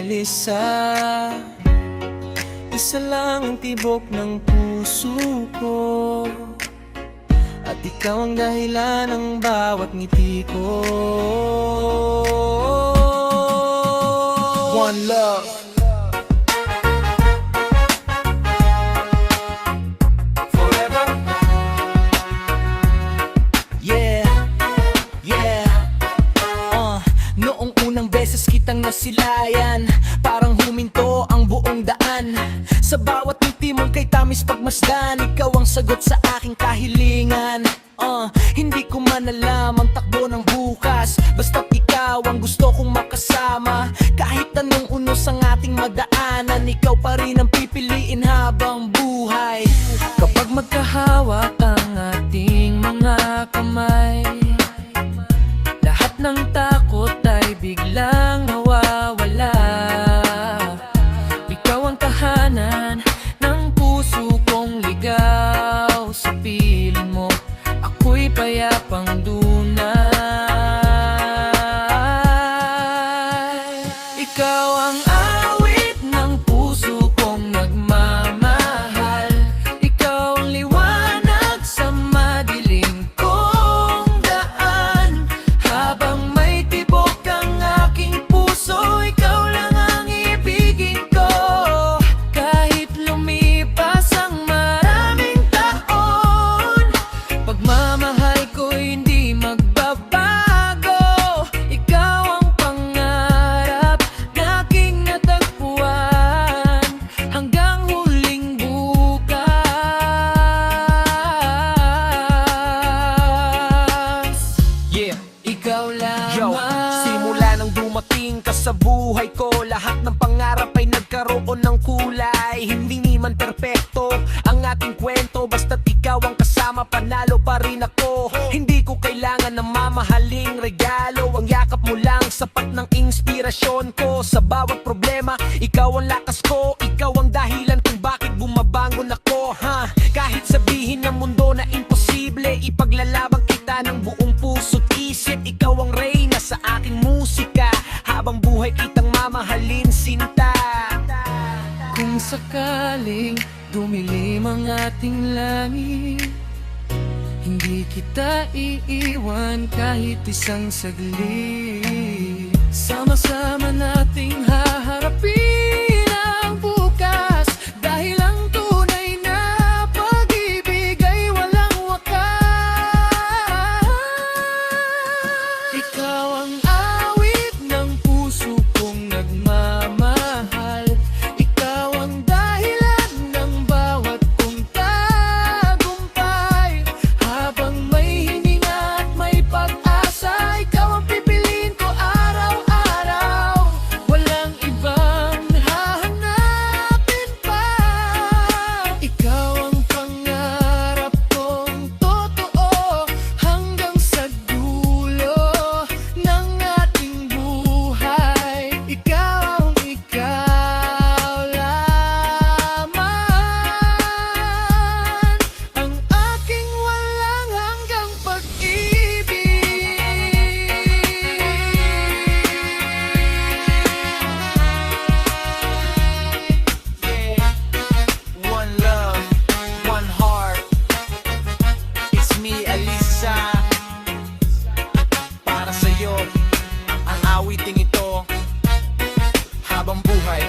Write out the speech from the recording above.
Alisa, isa lang ang tibok ng puso ko, at ikaw ang dahilan ng bawat ngiti ko. One love. Forever. Yeah, yeah. Noong unang beses kitang nasilayan, parang huminto ang buong daan. Sa bawat ngiti mong kay tamis pagmasdan, ikaw ang sagot sa aking kahilingan. Hindi ko man alam ang takbo ng bukas, basta't ikaw ang gusto kong makasama. Kahit anong unos ang ating madaanan, ikaw pa rin ang pipiliin habang buhay. Kapag magkahawak ang ating mga kamay, lahat ng takot ay biglang nawawala. Ikaw ang tahanan ng puso kong ligaw. Sa piling mo, ako'y payapang dunay. Ikaw ang awit ng puso kong nagmamahal. Ikaw ang liwanag sa madilim kong daan. Habang may tibok ang aking puso, ikaw lang ang ibigin ko. Kahit lumipas ang maraming taon, pagmamahal ko'y hindi magbabago. Ikaw ang pangarap na aking natagpuan hanggang huling bukas. Yeah, ikaw lamang. Yo, simula nang dumating ka sa buhay ko, lahat ng pangarap ay nagkaroon ng kulay. Hindi man perpekto ang ating kwento, basta't ikaw ang kasama, panalo pa rin ako. Hindi ko kailangan ng mamahaling regalo, ang yakap mo lang sapat ng inspirasyon ko. Sa bawat problema, ikaw ang lakas ko, ikaw ang dahilan kung bakit bumabangon ako. Kahit sabihin ng mundo na imposible, ipaglalabang kita ng buong puso't isip. Ikaw ang reyna sa aking musika, habang buhay kitang mamahalin, sinta. Kung sakaling dumilim ang ating langit, hindi kita iiwan kahit isang saglit. Sama-sama nating haharapin ang bukas, dahil ang tunay na pag-ibig ay walang wakas. Ikaw ang awit ng puso kong nagmamahal. Ikaw ang dahilan ng bawat kong tagumpay. Habang may hininga at may pag-asa, ikaw ang pipiliin ko araw-araw. Walang ibang hahanapin pa. Ikaw ang pangarap kong totoo hanggang sa dulo ng ating buhay. Ikaw lamang ang aking walang hanggang pag-ibig. One love, one heart. It's me, Alisa. Para sa'yo, ang awiting ito habang buhay.